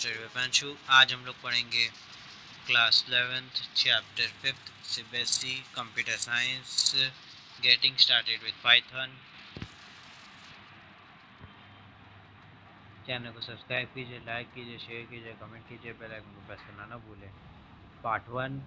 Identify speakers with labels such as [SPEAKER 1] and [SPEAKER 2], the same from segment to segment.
[SPEAKER 1] Study with पंशु। आज हम लोग पढ़ेंगे class 11th chapter 5th CBSE computer science getting started with Python. Channel को सब्सक्राइब कीजिए, लाइक कीजिए, शेयर कीजिए, कमेंट कीजिए, बेल आइकन को प्रेस करना ना भूलें। Part 1।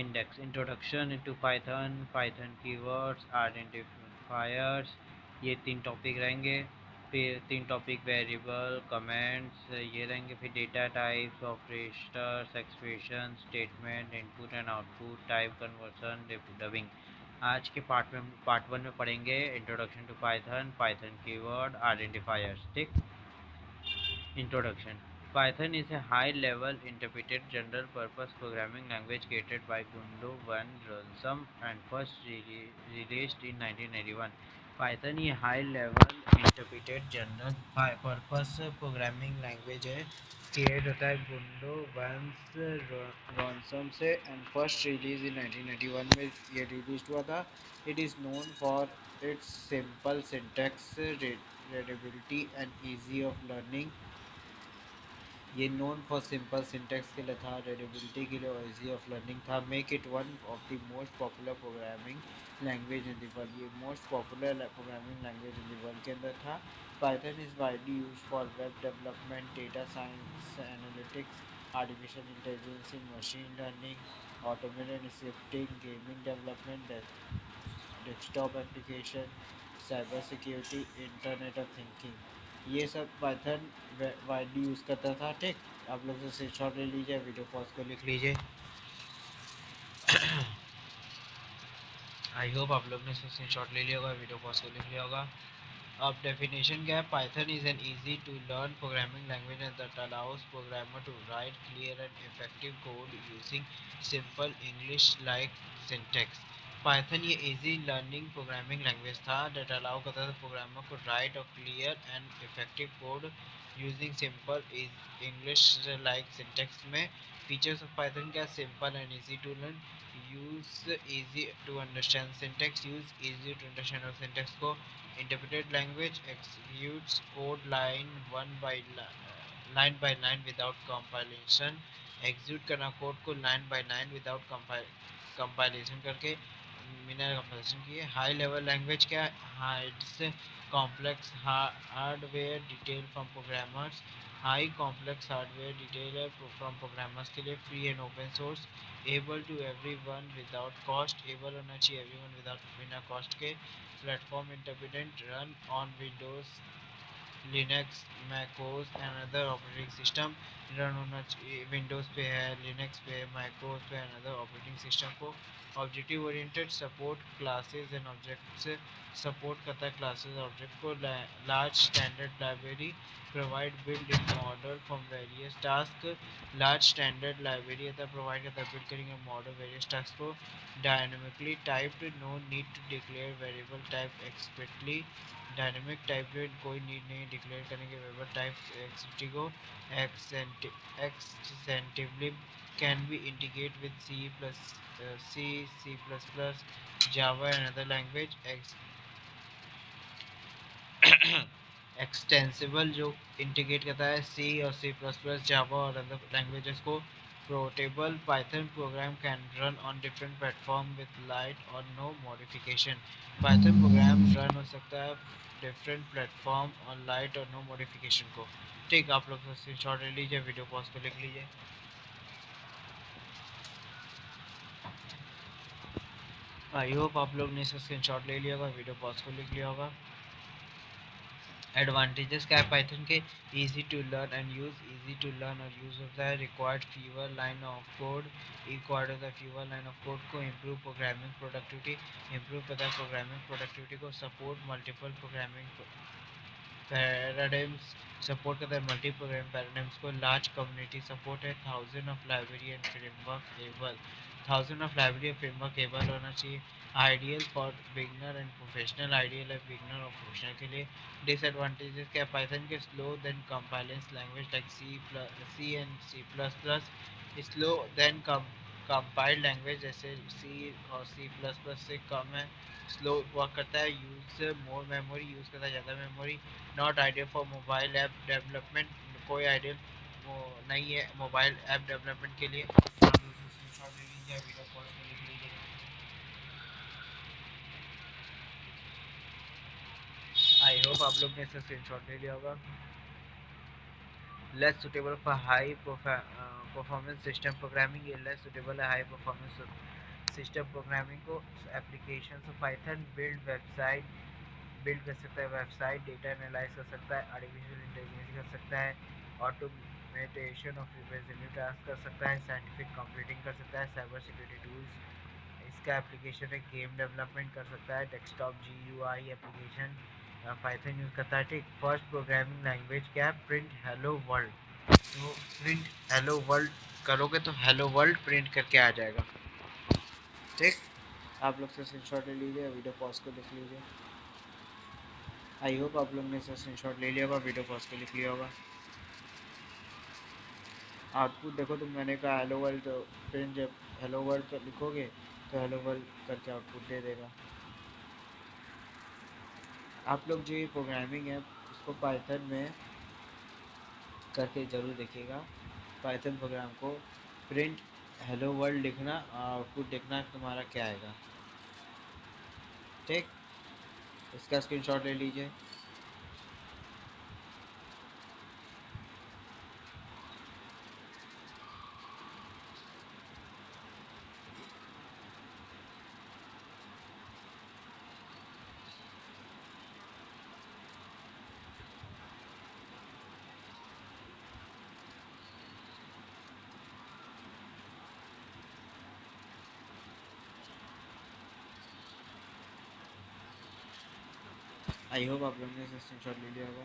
[SPEAKER 1] Index introduction into Python, Python keywords, identifiers, ये 3 टॉपिक रहेंगे। फिर 3 टॉपिक वेरिएबल, कमेंट्स ये रहेंगे। फिर data types, operators, expression, statement, input and output, type conversion, dubbing. आज के पार्ट 1 में पढ़ेंगे introduction to Python, Python keyword, identifiers. ठीक। Introduction. Python is a high-level interpreted general-purpose programming language created by Gundo van Rossum and first released in 1991. Python ये high level interpreted general purpose programming language है। Create होता है गुंडो once रॉन्सम से and first release इन 1991 में ये release हुआ था। It is known for its simple syntax, readability and easy of learning. ये नोन फॉर सिंपल सिंटेक्स के लिए था, रीडेबिलिटी के लिए और इजी ऑफ लर्निंग था। Make it one of the most popular programming language in the world. ये most popular programming language in the world के अंदर था। Python is widely use for web development, data science, analytics, artificial intelligence, machine learning, automated scripting, gaming development, desktop application, cyber security, internet of thinking, ये सब Python widely use करता था। ठीक। आप लोग से स्क्रीनशॉट ले लीजिए, वीडियो पॉज को लिख लीजिए। आई होप आप लोग ने स्क्रीनशॉट ले लिया होगा, वीडियो पॉज को लिख लिया होगा। अब डेफिनेशन क्या है? Python is an easy to learn programming language that allows programmer to write clear and effective code using simple English like syntax. Python ये इजी लर्निंग प्रोग्रामिंग लैंग्वेज था दैट अलाउ करता था प्रोग्रामर को write और clear and effective code using simple English like syntax में। Features of Python क्या? Simple and easy to learn, use easy to understand syntax, use easy to understand syntax को। Interpreted language executes code line by line without compilation। execute करना code को line by line without compilation करके बिना compilation किए। High level language क्या? Hides complex hardware detail from programmers. High complex hardware detail from programmers के लिए। Free and open source. Able to everyone without cost, able होना चाहिए everyone without बिना cost के। Platform independent, run on Windows, Linux, macOS and other operating system. Run होना चाहिए Windows पे है, लिनक्स पे है, मैकोस पे एंड अदर ऑपरेटिंग सिस्टम को। Objective oriented, support classes and objects, support करता है क्लासेस ऑब्जेक्ट को। Large standard library, provide build in model from various task. Large standard library अगर प्रोवाइड करता है बिल्ड करेंगे मॉडल वेरियस टास्क को। Dynamically typed, no need to declare variable type explicitly. Dynamic type कोई need नहीं declare करने के variable type एक्सटी को। Extensively can be integrate with C++, Java and other language. Extensible जो इंटीग्रेट करता है सी और C++, जावा और अदर लैंग्वेजेस को। Portable, Python program can run on different platform with light और no modification. Python program run हो सकता है डिफरेंट प्लेटफॉर्म और लाइट और नो मॉडिफिकेशन को। ठीक। आप लोग स्क्रीनशॉट ले लीजिए, वीडियो पॉज को लिख लीजिए। आई होप आप लोग ने स्क्रीनशॉट ले लिया होगा, वीडियो पॉज को लिख लिया होगा। एडवांटेजेस क्या है पाइथन के? Easy to learn and use, easy to learn और यूज होता है। Required fewer line of code, required होता है फीवर लाइन ऑफ कोड को। इम्प्रूव प्रोग्रामिंग प्रोडक्टिविटी, इम्प्रूव करता है प्रोग्रामिंग प्रोडक्टिविटी को। Support multiple programming paradigms support करता है मल्टी प्रोग्राम पैराडाइम्स को। लार्ज कम्युनिटी सपोर्ट है। Thousand of library and framework able, thousand of library और फ्रेमवर्क एबल होना चाहिए। Ideal for beginner and professional, ideal है बिगनर और प्रोफेशनल के लिए। डिसएडवांटेजेस क्या, पाइथन के slow than compilers language like C and C plus plus, slow than compiled language जैसे सी और सी प्लस प्लस से कम है, स्लो वर्क करता है। यूज मोर मेमोरी, यूज करता है ज़्यादा memory. Not ideal for mobile app development, कोई आइडियल वो नहीं है मोबाइल ऐप डेवलपमेंट के लिए। आप लोग स्क्रीनशॉट ले लीजिए, वीडियो कॉल पे लिख लीजिए। आई होप आप लोग ने इसका स्क्रीनशॉट ले लिया होगा। Less suitable for high performance system programming, ये लेस सुटेबल है हाई परफॉर्मेंस सिस्टम प्रोग्रामिंग को। Application of Python build website, build कर सकता है वेबसाइट, डेटा एनालाइज कर सकता है, आर्टिफिशियल इंटेलिजेंस कर सकता है, ऑटोमेटेशन ऑफ रिप्रेजेंटेटिव टास्क कर सकता है, साइंटिफिक कंप्यूटिंग कर सकता है, साइबर सिक्योरिटी टूल्स इसका एप्लीकेशन है। गेम डेवलपमेंट कर सकता है, desktop G U I application Python use करता है। ठीक, फर्स्ट प्रोग्रामिंग लैंग्वेज क्या है, प्रिंट हेलो वर्ल्ड। तो प्रिंट हेलो वर्ल्ड करोगे तो हेलो वर्ल्ड प्रिंट करके आ जाएगा। ठीक, आप लोग से स्क्रीनशॉट ले लीजिए, वीडियो पॉज को देख लीजिए। आई होप आप लोग ने इसका स्क्रीनशॉट ले लिया होगा, वीडियो पॉज को लिख लिया होगा। आउटपुट देखो, तो मैंने कहा हेलो वर्ल्ड, तो प्रिंट जब हेलो वर्ल्ड कर लिखोगे तो हेलो वर्ल्ड करके आउटपुट दे देगा। आप लोग जो ये प्रोग्रामिंग है इसको पाइथन में करके ज़रूर देखिएगा। पाइथन प्रोग्राम को प्रिंट हेलो वर्ल्ड लिखना, आउटपुट देखना तुम्हारा क्या आएगा। ठीक, इसका स्क्रीनशॉट ले लीजिए। आई होप आप लोगों ने इसका स्क्रीनशॉट ले लिया होगा।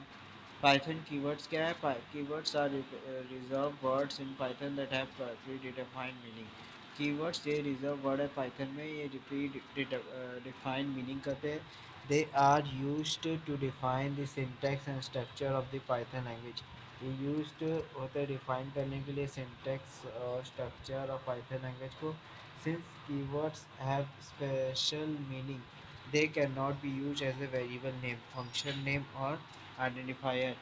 [SPEAKER 1] पाइथन कीवर्ड्स क्या है, keywords are reserve words in Python that have predefined meaning. Keywords ये रिजर्व वर्ड है पाइथन में, ये प्री डिफाइंड मीनिंग करते हैं। They are used to define the syntax and structure of the Python language. ये used होते हैं define करने के लिए सिंटैक्स और स्ट्रक्चर ऑफ पाइथन लैंग्वेज को। Since keywords have special meaning, they cannot be used as a variable name, function name और identifier.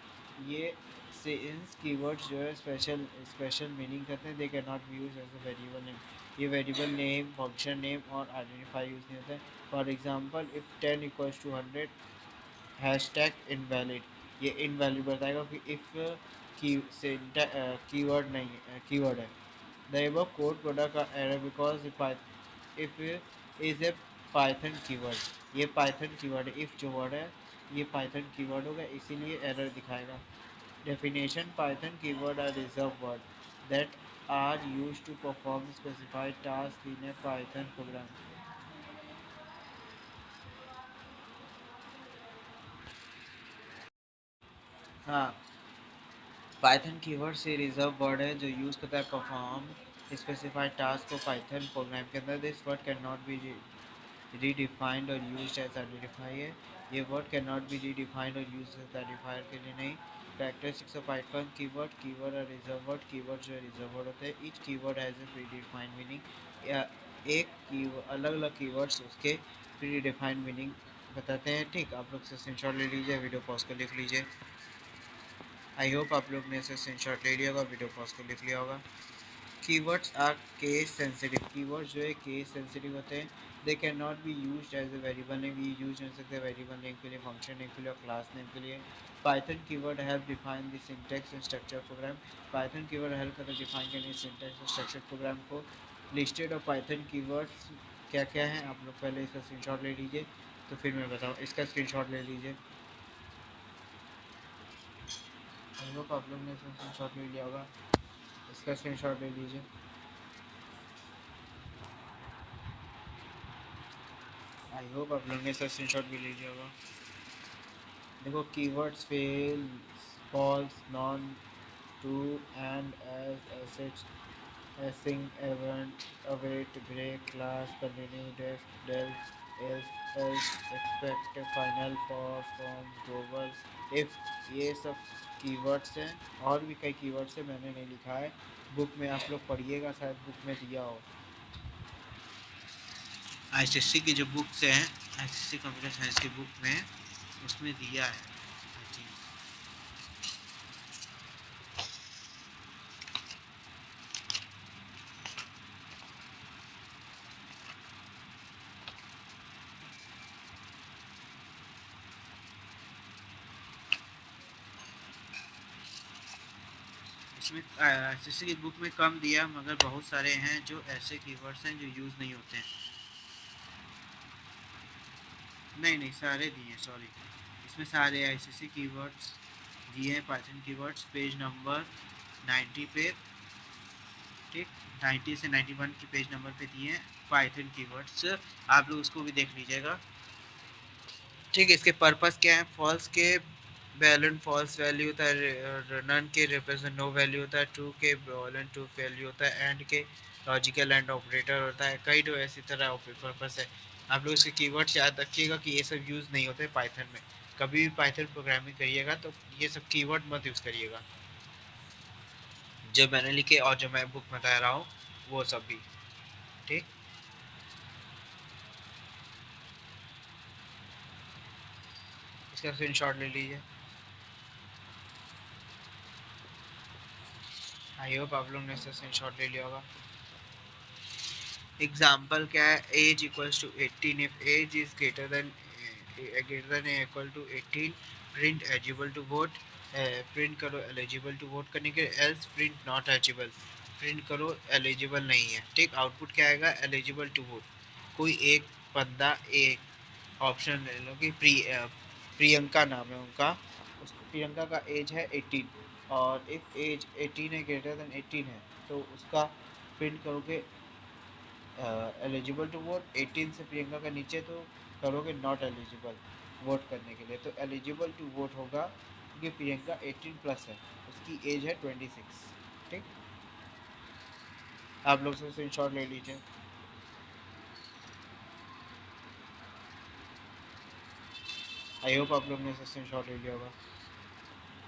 [SPEAKER 1] ये सिंस कीवर्ड्स जो है स्पेशल स्पेशल मीनिंग करते हैं, they can not be use as a variable name. ये variable name, function name और identifier use नहीं होता है। For example if 10 equals to 100, hashtag invalid, ये इनवैलिड बताएगा कि इफ़ की कीवर्ड नहीं है, कीवर्ड है। The above code product are error because if is a Python keyword, ये Python keyword है, if जो word है ये Python keyword होगा, इसीलिए error दिखाएगा। Definition: Python keyword are reserved word that are used to perform specified task in a Python program। हाँ, Python keyword से रिजर्व वर्ड है जो यूज़ करता है परफॉर्म स्पेसिफाइड टास्क को पाइथन प्रोग्राम के अंदर। This word can not B redefined और यूज्ड एज आइडेंटिफायर। ये word can not B redefined और यूज एज आइडेंटिफायर के लिए नहीं। Characteristics of Python keyword, keyword और रिजर्व वर्ड, कीवर्ड जो है रिजर्व वर्ड होते हैं। Each keyword has a pre defined meaning, या एक की अलग अलग कीवर्ड्स उसके प्री डिफाइंड मीनिंग बताते हैं। ठीक, आप लोग से स्क्रीनशॉट ले लीजिए, वीडियो पॉज को लिख लीजिए। आई होप आप लोग ने इसे स्क्रीनशॉट ले लिया होगा, वीडियो पॉज को लिख लिया होगा। Keywords are case sensitive, keywords जो है केस सेंसिटिव होते हैं। They can not be use as a variable name, ये यूज हो सकते हैं वेरिएबल नेम के लिए, फंक्शन नेम के लिए और क्लास नेम के लिए। Python keyword help define the syntax and structure program, Python keyword help करते डिफाइन करने सिंटैक्स और स्ट्रक्चर प्रोग्राम को। लिस्टेड ऑफ पाइथन कीवर्ड्स क्या क्या है, आप लोग पहले इसका स्क्रीनशॉट ले लीजिए तो फिर मैं बताऊँ। इसका स्क्रीनशॉट ले लीजिए। हम लोग आप लोग ने इसका स्क्रीनशॉट ले लिया होगा, इसका स्क्रीनशॉट ले लीजिए। आई होप आप लोग ने इसका स्क्रीनशॉट भी ले लिया होगा।
[SPEAKER 2] देखो keywords fail, false, none, true and as asserts, async, event, await, break, class, continue, def, del, else, expect, final, pause, cons, goals, if, ये सब कीवर्ड्स हैं। और भी कई कीवर्ड्स हैं, मैंने नहीं लिखा है, बुक में आप लोग पढ़िएगा, शायद बुक में दिया हो। आईसीएससी की जो बुक्स हैं, आईसीएससी कंप्यूटर साइंस की बुक में, उसमें दिया है आई थिंक। इसमें आईसीएससी की बुक में कम दिया, मगर बहुत सारे हैं जो ऐसे कीवर्ड्स हैं जो यूज़ नहीं होते हैं। नहीं नहीं, सारे दिए, सॉरी। इसमें सारे आईसीएससी कीवर्ड्स दिए हैं, पाइथन कीवर्ड्स, पेज नंबर 90 पे, ठीक, 90 से 91 की पेज नंबर पे दिए हैं पाइथन कीवर्ड्स। आप लोग उसको भी देख लीजिएगा। ठीक है, इसके पर्पस क्या है? फॉल्स के बैलेंस फॉल्स वैल्यू होता है, नन के रिप्रेजेंट नो वैल्यू होता है, ट्रू के बैलेंस ट्रू वैल्यू होता है, एंड के लॉजिकल एंड ऑपरेटर होता है। कई तो ऐसी तरह पर्पस है। आप लोग इसके कीवर्ड्स याद रखिएगा कि ये सब यूज़ नहीं होते पाइथन में। कभी भी पाइथन प्रोग्रामिंग करिएगा तो ये सब कीवर्ड मत यूज़ करिएगा, जो मैंने लिखे और जो मैं बुक में बता रहा हूँ वो सब भी। ठीक, इसका स्क्रीनशॉट ले लीजिए। आई होप आप लोग ने इसका स्क्रीनशॉट ले लिया होगा। एग्जाम्पल क्या है? Age equals to 18, if age is greater than equal to 18, print eligible to vote. Print करो एलिजिबल टू वोट करने के, else print not eligible, print करो एलिजिबल नहीं है। ठीक, आउटपुट क्या आएगा? Eligible to vote. कोई एक बंदा, एक ऑप्शन ले लो कि प्रियंका नाम है उनका, उसको प्रियंका का एज है 18, और इफ एज 18 है, ग्रेटर देन 18 है, तो उसका प्रिंट करोगे एलिजिबल टू वोट। 18 से प्रियंका का नीचे तो करोगे नॉट एलिजिबल वोट करने के लिए। तो एलिजिबल टू वोट होगा क्योंकि प्रियंका 18 प्लस है, उसकी एज है 26। ठीक, आप लोग से स्क्रीनशॉट ले लीजिए। आई होप आप लोग ने स्क्रीनशॉट ले लिया होगा।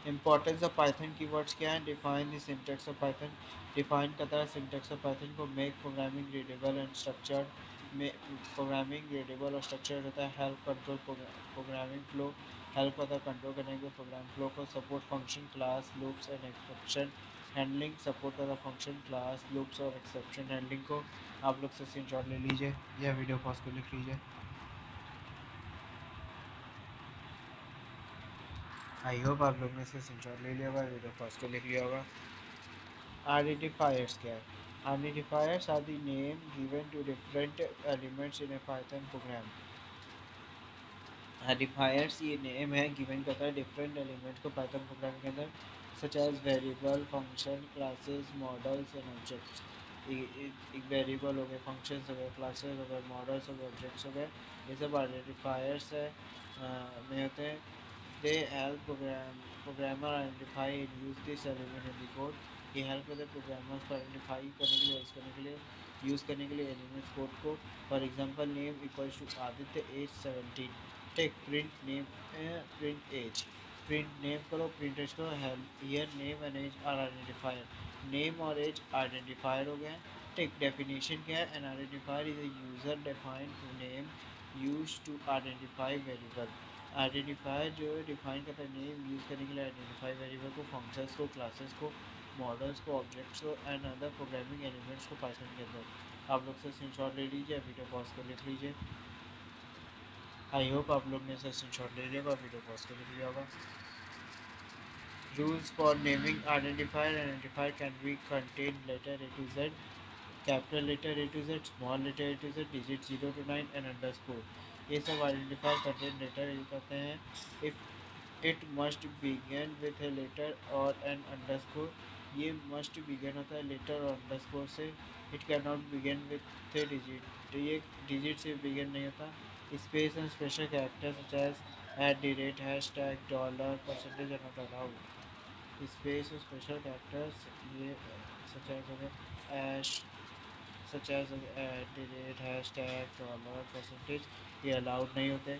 [SPEAKER 2] इंपॉर्टेंस ऑफ पाइथन कीवर्ड्स क्या है? Define the syntax of Python. Define करता है सिंटैक्स ऑफ पाइथन को। Make programming readable and structured में, प्रोग्रामिंग रीडेबल और स्ट्रक्चर्ड होता है। Help control programming flow, help करता है कंट्रोल करने के प्रोग्राम फ्लो को। Support function, class, loops and exception handling, support करता है फंक्शन, क्लास, लूप्स और एक्सेप्शन हैंडलिंग को। आप लोग से स्क्रीनशॉट ले लीजिए या वीडियो पॉज को लिख लीजिए। आई होप आप लोग ने इसे स्क्रीनशॉट ले लिया होगा, वीडियो पॉज को लिख लिया होगा। Identifiers क्या है? Identifiers are the name given to different elements in a Python program. Identifiers ये नेम है गिवन करता है डिफरेंट एलिमेंट्स को पाइथन प्रोग्राम के अंदर, such as variable, function, classes, models and objects. एक वेरिएबल हो गए, फंक्शंस हो गए, क्लासेस हो गए, मॉडल्स हो गए, ऑब्जेक्ट्स हो गए, ये सब आइडेंटिफायर्स है में होते हैं। They help programmer identify and use this element in the code. ये हेल्प करते हैं प्रोग्रामर्स को आइडेंटिफाई करने के लिए, यूज़ करने के लिए, एलिमेंट्स कोड को। For example name equals to Aditya age 17। Take print name, print age, print name करो, प्रिंट एज करो। Help here name and age are identifier, name और एज आइडेंटिफायर हो गए। टेक डेफिनेशन क्या है? An identifier is a user defined name used to identify variable। Identifier जो है define करता है नेम यूज़ करने के लिए आइडेंटिफाई वेरिएबल को, फंक्शंस को, क्लासेस को, मॉडल्स को, ऑब्जेक्ट्स को एंड अदर प्रोग्रामिंग एलिमेंट्स को पाइथन के अंदर। आप लोग से स्क्रीनशॉट ले लीजिए, वीडियो पॉज को लिख लीजिए। आई होप आप लोग ने इसे स्क्रीनशॉट ले लिया होगा, वीडियो पॉज को लिख लिया होगा। Rules for naming identifier, identifier can be contain letter A to Z, capital letter A to Z, small letter A to Z, digit 0 to 9 and underscore. ये सब आइडेंटिफायर कंटेन लेटर यूज करते हैं। If it must begin with a letter और an underscore, ये must begin होता है letter और underscore से। It can not begin with a digit, ये डिजिट से बिगन नहीं होता। Space and special character such as at the rate hashtag dollar percentage are not allowed. Space और स्पेशल कैरेक्टर्स ये सच एज हो गए ऐश such as at the rate hashtag dollar percentage ये अलाउड नहीं होते।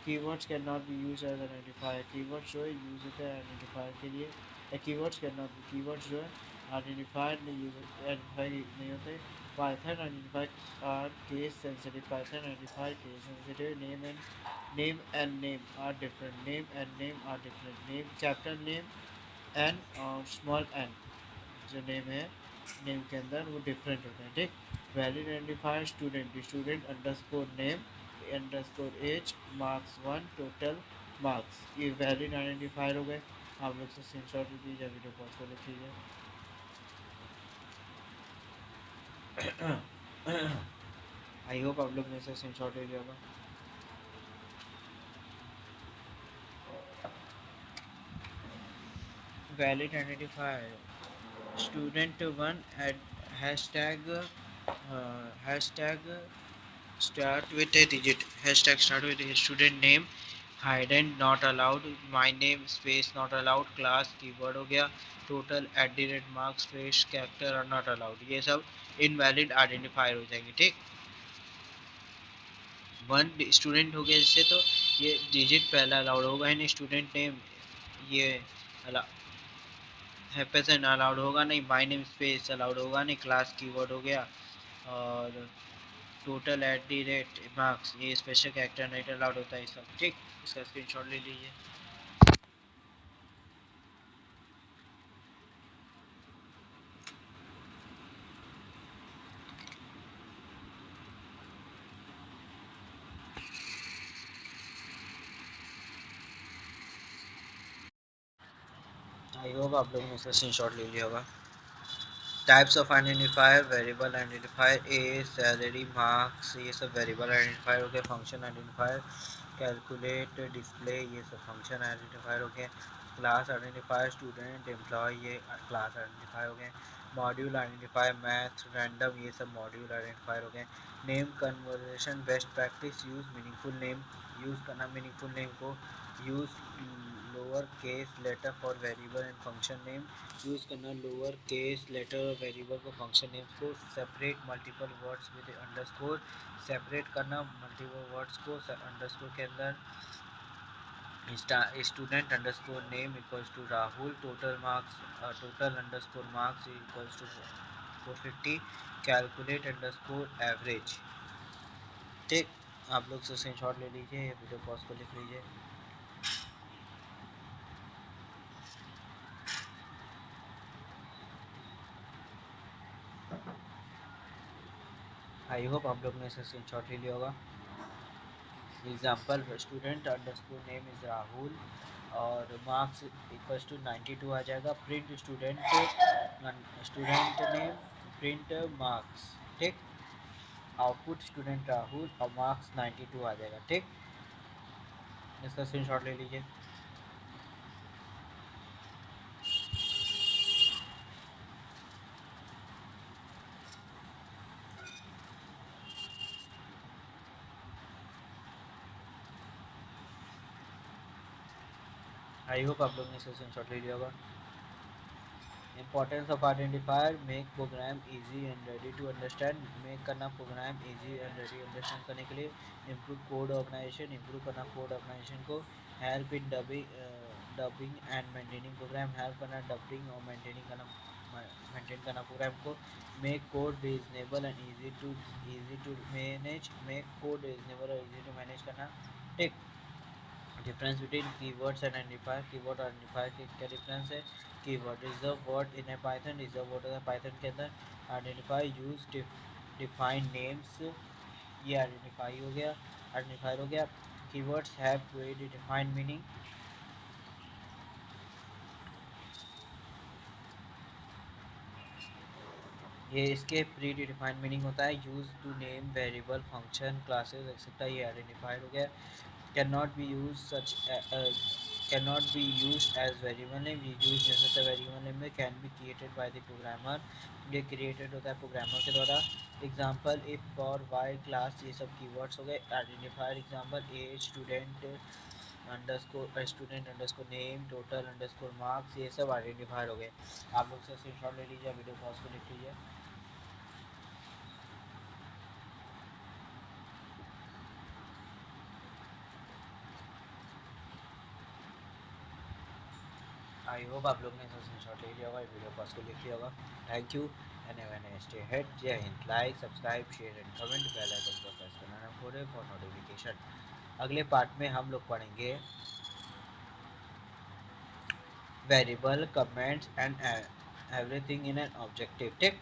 [SPEAKER 2] Keywords can not be use as identifier keywords जो है यूज होते हैं आइडेंटिफायर के लिए। Keywords can not be keywords जो है आइडेंटिफायर नहीं यूज आइडेंटिफाई नहीं होते। Python identify our case sensitive Python identifier case sensitive name are different name capital name N और स्मॉल एन जो नेम है नेम के अंदर वो डिफरेंट होता है ठीक। Valid identifier student student underscore name underscore age marks one total marks ये वैलिड आइडेंटिफायर हो गए। आप लोग से स्क्रीनशॉट भी दीजिए वीडियो पॉज कर लीजिए। आई होप आप लोग ने से स्क्रीनशॉट ले लिया होगा।
[SPEAKER 1] Valid identifier student one at hashtag start with a digit hashtag start with a student name hidden not allowed my name space not allowed class keyword हो गया total at the rate marks space character are not allowed ये सब invalid identifier हो जाएंगे ठीक। One student हो गया जिससे तो ये डिजिट पहला अलाउड होगा नहीं स्टूडेंट नेम ये हैपेसन अलाउड होगा नहीं माय नेम स्पेस अलाउड होगा नहीं क्लास कीवर्ड हो गया और total at the rate marks ये स्पेशल कैरेक्टर नहीं अलाउड होता है सब ठीक। इसका स्क्रीनशॉट ले लीजिए। आई होप आप लोगों ने इसका स्क्रीनशॉट ले लिया होगा। Types of identifier variable identifier A salary marks ये सब वेरिएबल आइडेंटिफायर हो गए। फंक्शन आइडेंटिफायर कैलकुलेट डिस्प्ले ये सब फंक्शन आइडेंटिफायर हो गए। क्लास आइडेंटिफायर स्टूडेंट एम्प्लॉय ये क्लास आइडेंटिफायर हो गए। मॉड्यूल आइडेंटिफायर मैथ रैंडम ये सब मॉड्यूल आइडेंटिफायर हो गए। Name convention best practice use meaningful name use करना मीनिंगफुल नेम को use lower case letter for variable and function name use करना लोअर केस लेटर और वेरिएबल को फंक्शन नेम्स को separate multiple words with underscore separate करना multiple words को underscore के अंदर। Student underscore name equals to Rahul total marks total underscore marks equals to 450 calculate underscore average ठीक। आप लोग से स्क्रीनशॉट ले लीजिए ये वीडियो पॉज को लिख लीजिए। आई होप आप लोग ने इसे स्क्रीनशॉट ले लिया होगा। Example student underscore name is Rahul और मार्क्स इक्वल्स टू 92 आ जाएगा। Print student name print marks ठीक। आउटपुट स्टूडेंट राहुल और मार्क्स 92 आ जाएगा ठीक। इसका स्क्रीनशॉट ले लीजिए। आई होप आप लोग ने इसका स्क्रीनशॉट ले लिया होगा। Importance of identifier make program easy and ready to understand make करना program easy and ready understand करने के लिए। improve code organization improve करना code organization को। help in dubbing and maintaining program help करना dubbing और maintaining करना maintain करना program को। make code reasonable and easy to manage make code reasonable और easy to manage करना ठीक। Difference between keywords and identifier keyword और आइडेंटिफायर के क्या डिफरेंस है। Keyword reserve word in a Python reserve word है पाइथन के अंदर। आइडेंटिफाई यूज डिफाइन नेम्स ये आइडेंटिफाई हो गया आइडेंटिफायर हो गया। Keywords have predefined meaning ये इसके प्री डिफाइंड मीनिंग होता है। Use to name variable function classes etcetera ये आइडेंटिफाइड हो गया। cannot be used such cannot be used as variable name ये यूज नहीं सकता वेरिएबल नेम में। Can be created by the programmer ये क्रिएटेड होता है प्रोग्रामर के द्वारा। Example if for while class ये सब कीवर्ड्स हो गए। Identifier example as student
[SPEAKER 2] underscore student underscore name total underscore marks, ये सब आइडेंटिफायर हो गए। आप लोग से स्क्रीनशॉट ले लीजिए, वीडियो पॉज को लिख लीजिए। आई होप आप लोग ने स्क्रीनशॉट ले लिया होगा, वीडियो पॉज को लिख लिया होगा। Thank you and have a nice day ahead. जय हिंद। Like subscribe share and comment, bell icon को प्रेस करना ना भूलें फॉर नोटिफिकेशन। अगले पार्ट में हम लोग पढ़ेंगे variable, comments and everything in an objective. ठीक।